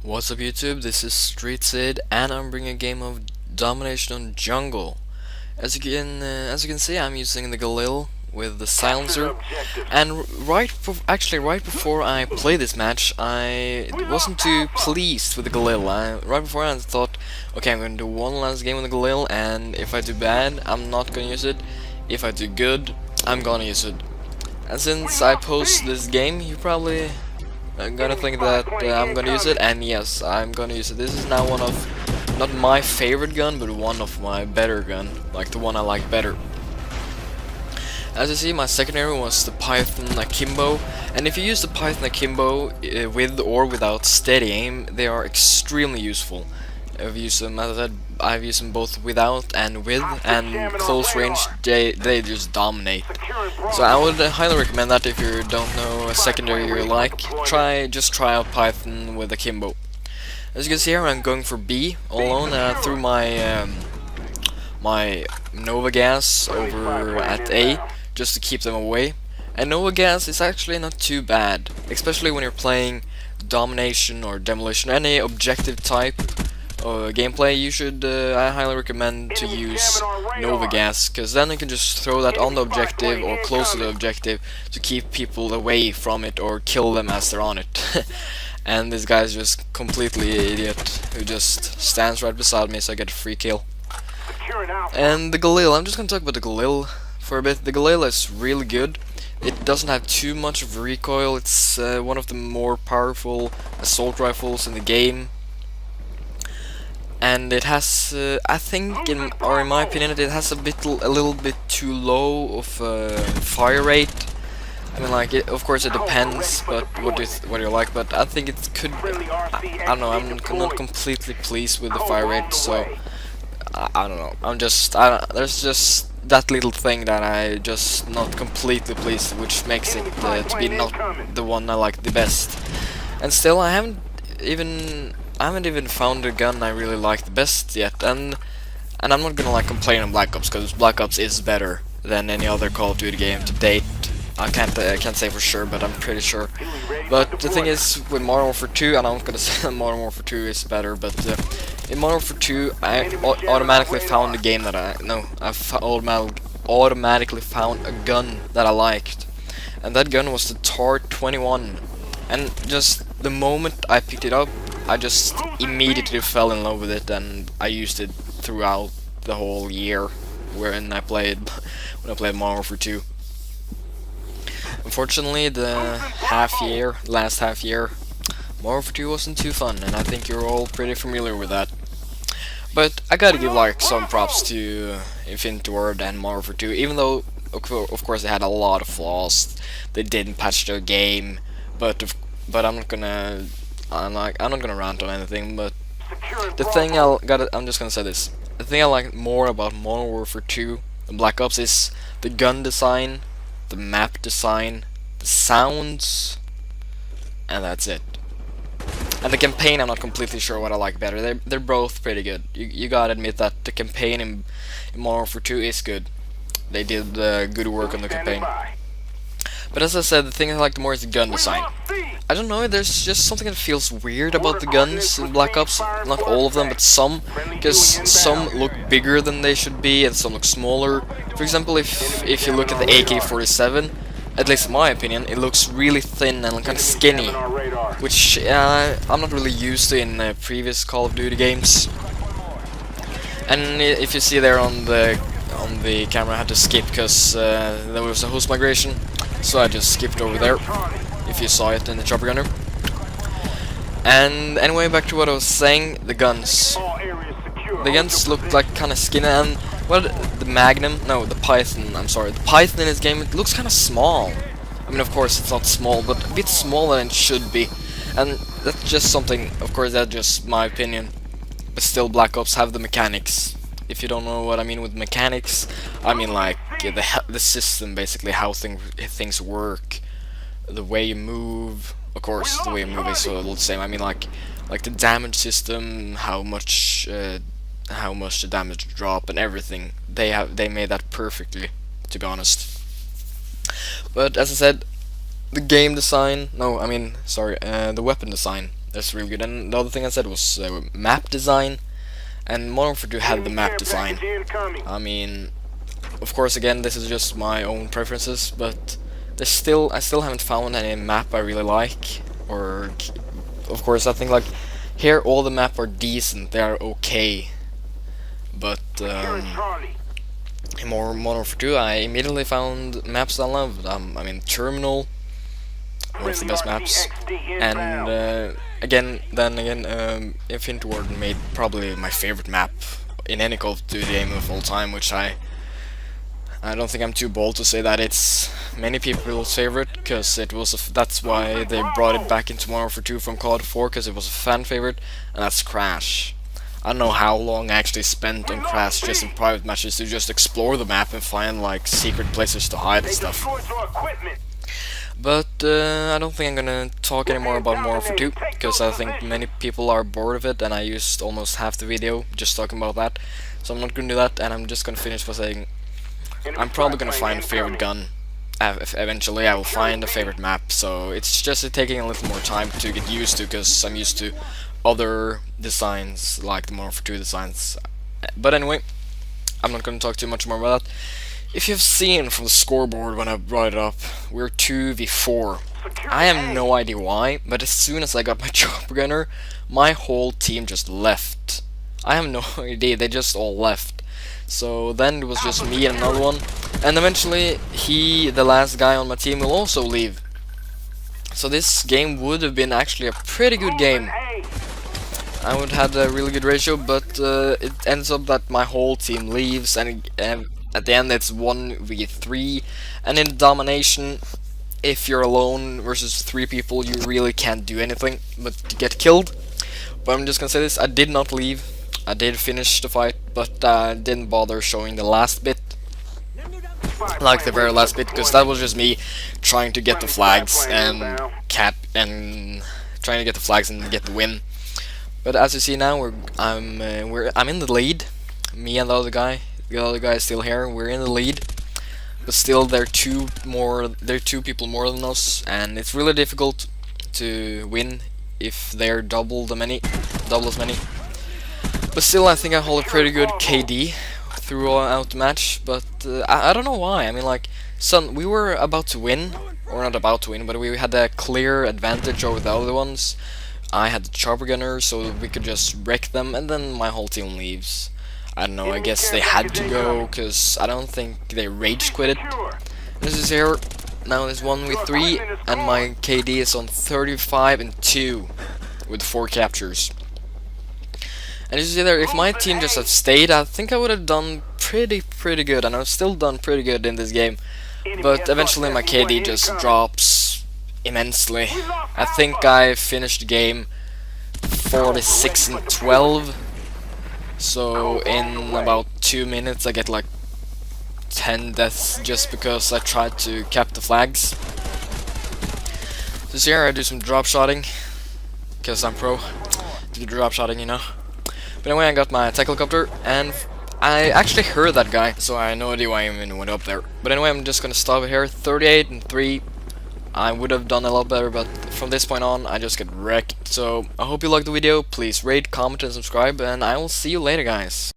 What's up YouTube, this is StreetSid and I'm bringing a game of Domination on Jungle. As you can see, I'm using the Galil with the silencer, and actually right before I played this match I wasn't too pleased with the Galil. Right before I thought, okay, I'm gonna do one last game with the Galil, and if I do bad I'm not gonna use it, if I do good I'm gonna use it. And since I post this game, you probably gonna think that I'm gonna use it, and yes, I'm gonna use it. This is now one of, not my favorite gun, but one of my better gun, like the one I like better. As you see, my secondary was the Python Akimbo, and if you use the Python Akimbo with or without steady aim, they are extremely useful. I've used them, as I said, I've used them both without and with, and close range, they just dominate. So I would highly recommend that if you don't know a secondary you like, just try out Python with Akimbo. As you can see here, I'm going for B alone, through my my Nova Gas over at A, just to keep them away. And Nova Gas is actually not too bad, especially when you're playing Domination or Demolition, any objective type gameplay. You should, I highly recommend to use Nova Gas, because then you can just throw that on the objective or close to the objective to keep people away from it or kill them as they're on it. And this guy's just completely idiot who just stands right beside me, so I get a free kill. And the Galil, I'm just gonna talk about the Galil for a bit. The Galil is really good. It doesn't have too much of recoil. It's one of the more powerful assault rifles in the game. And it has, I think, in my opinion, it has a little bit too low of fire rate. I mean, like, of course it depends, but what you like. But I think it could. I don't know. I'm not completely pleased with the fire rate, so I don't know. There's just that little thing that I just not completely pleased, which makes it to be not the one I like the best. And still, I haven't even found a gun I really like the best yet, and I'm not gonna complain on Black Ops, because Black Ops is better than any other Call of Duty game to date. I can't say for sure, but I'm pretty sure. But the thing is, with Modern Warfare 2, and I'm not gonna say Modern Warfare 2 is better, but in Modern Warfare 2, I automatically found a game that automatically found a gun that I liked, and that gun was the TAR-21. And just the moment I picked it up, I just immediately fell in love with it, and I used it throughout the whole year when I played Modern Warfare 2. Unfortunately, the last half year, Modern Warfare 2 wasn't too fun, and I think you're all pretty familiar with that. But I gotta give some props to Infinity Ward and Modern Warfare 2, even though of course they had a lot of flaws. They didn't patch their game, but I'm not gonna rant on anything. But the thing I'm just gonna say this: the thing I like more about Modern Warfare 2 and Black Ops is the gun design, the map design, the sounds, and that's it. And the campaign, I'm not completely sure what I like better. They're both pretty good. You gotta admit that the campaign in Modern Warfare 2 is good. They did good work on the campaign. But as I said, the thing I like the more is the gun design. I don't know, there's just something that feels weird about the guns in Black Ops. Not all of them, but some. Because some look bigger than they should be, and some look smaller. For example, if you look at the AK-47, at least in my opinion, it looks really thin and kind of skinny, which I'm not really used to in previous Call of Duty games. And if you see there on the camera, I had to skip because there was a host migration, so I just skipped over there, if you saw it in the chopper gunner. And anyway, back to what I was saying, the guns. The guns look like kind of skinny, and the Python, I'm sorry, the Python in this game, it looks kind of small. I mean, of course it's not small, but a bit smaller than it should be. And that's just something, of course that's just my opinion, but still Black Ops have the mechanics. If you don't know what I mean with mechanics, I mean like the system, basically how things work, the way you move. Of course, the way you move is all the same. I mean like the damage system, how much the damage drop and everything. They made that perfectly, to be honest. But as I said, the game design, no, I mean, sorry, the weapon design That's really good. And the other thing I said was map design, and Modern Warfare 2 had the map design. I mean, of course, again, this is just my own preferences, but I still haven't found any map I really like. Or, of course, I think like here all the map are decent, they are okay, but in Modern Warfare 2 I immediately found maps I loved. I mean, Terminal, one of the best maps, and then again, Infinity Ward made probably my favorite map in any Call of Duty game of all time, which I don't think I'm too bold to say that it's many people's favorite, because it was that's why they brought it back into Modern Warfare 2 from Call of Duty 4, because it was a fan favorite, and that's Crash. I don't know how long I actually spent on Crash just in private matches to just explore the map and find like secret places to hide and stuff. But I don't think I'm gonna talk anymore about Modern Warfare 2, because I think many people are bored of it, and I used almost half the video just talking about that. So I'm not gonna do that, and I'm just gonna finish by saying I'm probably gonna find a favorite gun. Eventually I will find a favorite map, so it's just taking a little more time to get used to, because I'm used to other designs like the Modern Warfare 2 designs. But anyway, I'm not gonna talk too much more about that. If you've seen from the scoreboard when I brought it up, we're 2v4. I have no idea why, but as soon as I got my chopper gunner, my whole team just left. I have no idea, they just all left. So then it was just me and another one, and eventually the last guy on my team, will also leave. So this game would have been actually a pretty good game. I would have had a really good ratio, but it ends up that my whole team leaves, and at the end it's 1v3, and in domination, if you're alone versus 3 people, you really can't do anything but to get killed. But I'm just gonna say this, I did not leave. I did finish the fight, but I didn't bother showing the last bit, like the very last bit, because that was just me trying to get the flags and trying to get the flags and get the win. But as you see now, I'm in the lead. Me and the other guy is still here. We're in the lead, but still there are two people more than us, and it's really difficult to win if they're double as many. But still, I think I hold a pretty good KD throughout the match, but I don't know why. I mean, like, we were about to win, or not about to win, but we had a clear advantage over the other ones. I had the chopper gunner, so we could just wreck them, and then my whole team leaves. I don't know, I guess they had to go, because I don't think they rage quit it. This is here, now there's 1v3, and my KD is on 35 and 2, with 4 captures. And you see there, if my team just had stayed, I think I would have done pretty good, and I've still done pretty good in this game. But eventually my KD just drops immensely. I think I finished the game 46 and 12. So in about 2 minutes I get like 10 deaths just because I tried to cap the flags. So here I do some drop shotting, because I'm pro. Do drop shotting, you know. But anyway, I got my helicopter, and I actually heard that guy, so I had no idea why I even went up there. But anyway, I'm just gonna stop it here. 38 and 3. I would have done a lot better, but from this point on, I just get wrecked. So I hope you liked the video. Please rate, comment, and subscribe, and I will see you later, guys.